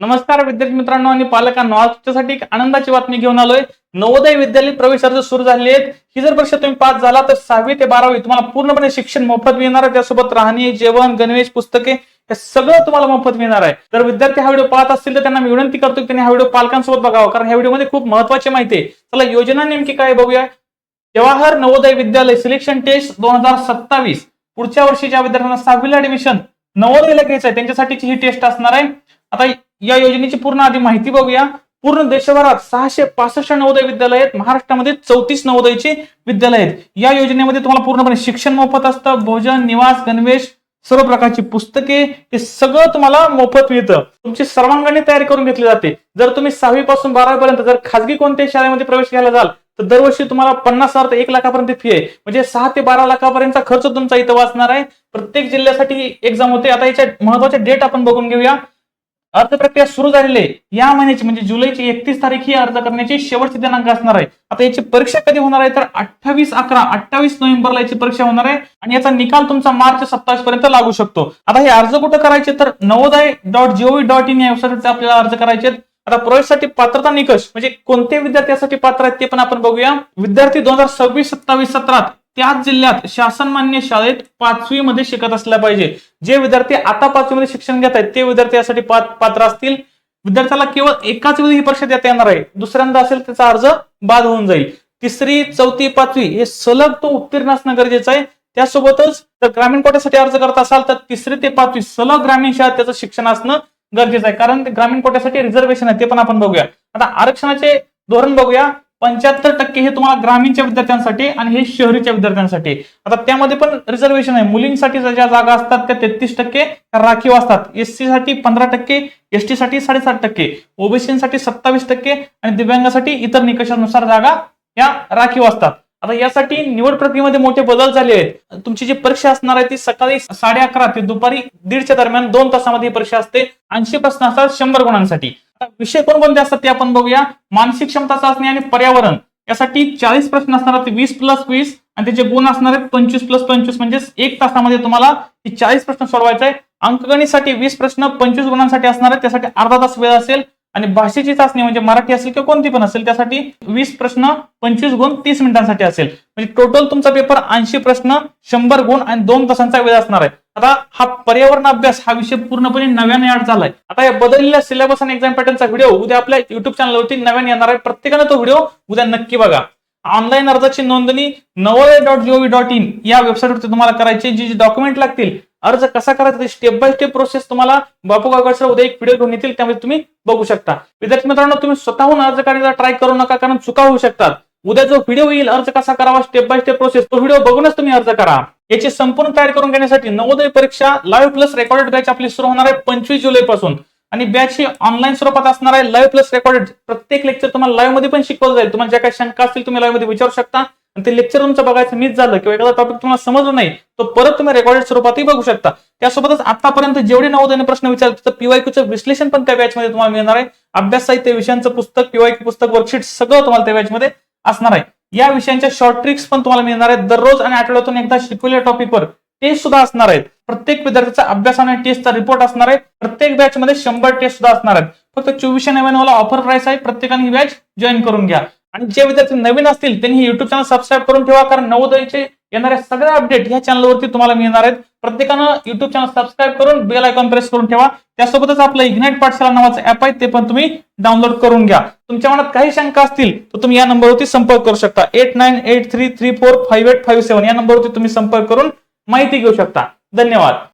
नमस्कार विद्यार्थी मित्रांनो आणि पालकांनो, आज तुमच्यासाठी एक आनंदाची बातमी घेऊन आलोय। नवोदय विद्यालय प्रवेश अर्ज सुरू झाले आहेत। ही जर परीक्षा तुम्ही पास झाला तर 6वी ते 12वी तुम्हाला पूर्णपणे शिक्षण मोफत मिळणार आहे। त्यासोबत राहणी, जेवण, गणवेश, पुस्तके हे सगळं तुम्हाला मोफत मिळणार आहे। जर विद्यार्थी हा व्हिडिओ पाहत असतील तर त्यांना मी विनंती करतो की त्यांनी हा व्हिडिओ पालकांसोबत बघावा, कारण ह्या व्हिडिओमध्ये खूप महत्त्वाची माहिती आहे। चला योजना नेमकी काय बघूया। जवाहर नवोदय विद्यालय सिलेक्शन टेस्ट 2027 पुढच्या वर्षी ज्या विद्यार्थ्यांना 6वीला ऍडमिशन नवोदयला घ्यायचं आहे त्यांच्यासाठीची ही टेस्ट असणार आहे। आता या योजनेची पूर्ण आधी माहिती बघूया। पूर्ण देशभरात 665 नवोदय विद्यालय आहेत। महाराष्ट्रामध्ये 34 नवोदयचे विद्यालय आहेत। या योजनेमध्ये तुम्हाला पूर्णपणे शिक्षण मोफत असतं। भोजन, निवास, गणवेश, सर्व प्रकारची पुस्तके हे सगळं तुम्हाला मोफत मिळतं। तुमची सर्वांगीण तयारी करून घेतली जाते। जर तुम्ही 6वी पासून 12वी पर्यंत जर खासगी कोणत्याही शाळेमध्ये प्रवेश घ्यायला जाल तर दरवर्षी तुम्हाला 50,000 ते 1 लाखापर्यंत फी आहे। म्हणजे 6 ते 12 लाखापर्यंतचा खर्च तुमचा इथं वाचणार आहे। प्रत्येक जिल्ह्यासाठी एक्झाम होते। आता याच्या महत्त्वाचे डेट आपण बघून घेऊया। अर्ज प्रक्रिया सुरू झालेली आहे। या महिन्याची म्हणजे जुलैची 31 तारीख ही अर्ज करण्याची शेवटची दिनांक असणार आहे। आता याची परीक्षा कधी होणार आहे तर 28 नोव्हेंबरला याची परीक्षा होणार आहे आणि याचा निकाल तुमचा मार्च 27 पर्यंत लागू शकतो। आता हे अर्ज कुठे करायचे तर navodaya.gov.in या वेबसाईटवर आपल्याला अर्ज करायचे आहेत। आता प्रवेशासाठी पात्रता निकष म्हणजे कोणते विद्यार्थी यासाठी पात्र आहेत ते पण आपण बघूया। विद्यार्थी 2026-27 सत्रात त्याच जिल्ह्यात शासनमान्य शाळेत 5वी मध्ये शिकत असला पाहिजे। जे विद्यार्थी आता 5वी मध्ये शिक्षण घेत आहेत ते विद्यार्थी यासाठी पात्र असतील। विद्यार्थ्याला केवळ एकाच वेळी ही परीक्षा देता येणार आहे। दुसऱ्यांदा असेल त्याचा अर्ज बाद होऊन जाईल। 3री, 4थी, 5वी हे सलग तो उत्तीर्ण असणं गरजेचं आहे। त्यासोबतच जर ग्रामीण कोट्यासाठी अर्ज करत असाल तर 3री ते 5वी सलग ग्रामीण शाळेत त्याचं शिक्षण असणं गरजेचं आहे, कारण ग्रामीण कोट्यासाठी रिझर्वेशन आहे ते पण आपण बघूया। आता आरक्षणाचे धोरण बघूया। 75% हे तुम्हाला ग्रामीणच्या विद्यार्थ्यांसाठी आणि हे शहरीच्या विद्यार्थ्यांसाठी। आता त्यामध्ये पण रिझर्वेशन आहे। मुलींसाठी ज्या जागा असतात त्या 33% राखीव असतात। एससी साठी 15%, एसटी साठी 7.5%, ओबीसी साठी 27% आणि दिव्यांगासाठी इतर निकषानुसार जागा या राखीव असतात। आता यासाठी निवड प्रक्रियेमध्ये मोठे बदल झाले आहेत। तुमची जी परीक्षा असणार आहे ती सकाळी 11:30 ते दुपारी 1:30च्या दरम्यान 2 तासामध्ये ही परीक्षा असते। 80 प्रश्न असतात 100 गुणांसाठी। विषय कोणकोणते असतात ते आपण बघूया। मानसिक क्षमता चाचणी आणि पर्यावरण यासाठी 40 प्रश्न असणार आहेत, 20+20 आणि त्याचे गुण असणार आहेत 25+25 म्हणजे 1 तासामध्ये तुम्हाला ही 40 प्रश्न सोडवायचे आहे। अंकगणितसाठी 20 प्रश्न 25 गुणांसाठी असणार आहेत, त्यासाठी अर्धा तास वेळ असेल। आणि भाषेची चाचणी म्हणजे मराठी असेल किंवा कोणती पण असेल त्यासाठी 20 प्रश्न 25 गुण 30 मिनिटांसाठी असेल। म्हणजे टोटल तुमचा पेपर 80 प्रश्न 100 गुण आणि 2 तासांचा वेळ असणार आहे। आता हा पर्यावरण अभ्यास हा विषय पूर्णपणे नव्याने ऍड झालाय। आता या बदललेल्या सिलेबस आणि एक्झाम पॅटर्नचा व्हिडिओ उद्या आपल्या युट्यूब चॅनलवरती नव्याने येणार आहे। प्रत्येकाने तो व्हिडिओ उद्या नक्की बघा। ऑनलाईन अर्जाची नोंदणी navodaya.gov.in या वेबसाईटवरती तुम्हाला करायची। जी डॉक्युमेंट लागतील, अर्ज कसा करायचा स्टेप बाय स्टेप प्रोसेस तुम्हाला बापू गावकर सर उद्या एक व्हिडिओ घेऊन येतील, त्यामध्ये तुम्ही बघू शकता। विद्यार्थी मित्रांनो, तुम्ही स्वतःहून अर्ज करायला ट्राय करू नका, कारण चुका होऊ शकतात। उद्या जो व्हिडिओ येईल अर्ज कसा करावा स्टेप बाय स्टेप प्रोसेस, तो व्हिडिओ बघूनच तुम्ही अर्ज करा। याची संपूर्ण तयारी करून घेण्यासाठी नवोदय परीक्षा लाईव्ह प्लस रेकॉर्डेड बॅच आपली सुरू होणार आहे 25 जुलै पासून आणि बॅच ही ऑनलाईन स्वरूपात असणार आहे। लाईव्ह प्लस रेकॉर्डेड प्रत्येक लेक्चर तुम्हाला लाईव्ह मध्ये पण शिकवलं जाईल। तुम्हाला ज्या काही शंका असतील तुम्ही लाईव्ह मध्ये विचारू शकता आणि ते लेक्चर तुमचं बघायचं मिस झालं किंवा एखादा टॉपिक तुम्हाला समजलं नाही तो परत तुम्ही रेकॉर्डेड स्वरूपातही बघू शकता। त्यासोबतच आतापर्यंत जेवढे नवोदय प्रश्न विचारले त्याचं पीवायक्यूचं विश्लेषण पण त्या बॅच मध्ये तुम्हाला मिळणार आहे। अभ्यास साहित्य, विषयांचं पुस्तक, पीवायक्यू पुस्तक, वर्कशीट सगळं तुम्हाला त्या बॅच मध्ये असणार आहे। या विषयांच्या शॉर्ट ट्रिक्स पण तुम्हाला मिळणार आहेत। दररोज आणि आठवड्यातून एकदा शिकवलेल्या टॉपिकवर टेस्ट सुद्धा असणार आहेत। प्रत्येक विद्यार्थ्याचा अभ्यास आणि टेस्टचा रिपोर्ट असणार आहे। प्रत्येक बॅच मध्ये 100 टेस्ट सुद्धा असणार आहेत। फक्त 2499 ला ऑफर प्राइस आहे। प्रत्येकाने ही बॅच जॉईन करून घ्या। आणि जे विद्यार्थी नवीन असतील त्यांनी युट्यूब चॅनल सबस्क्राईब करून ठेवा, कारण नवोदयचे येणाऱ्या सगळ्या अपडेट या चॅनलवरती तुम्हाला मिळणार आहेत। प्रत्येकानं युट्यूब चॅनल सबस्क्राईब करून बेल आयकॉन प्रेस करून ठेवा। त्यासोबतच आपलं इग्नाइट पाठशाला नावाचं ऍप आहे, ते पण तुम्ही डाउनलोड करून घ्या। तुमच्या मनात काही शंका असतील तर तुम्ही या नंबरवरती संपर्क करू शकता। 8983345857 या नंबरवरती तुम्ही संपर्क करून माहिती घेऊ शकता। धन्यवाद।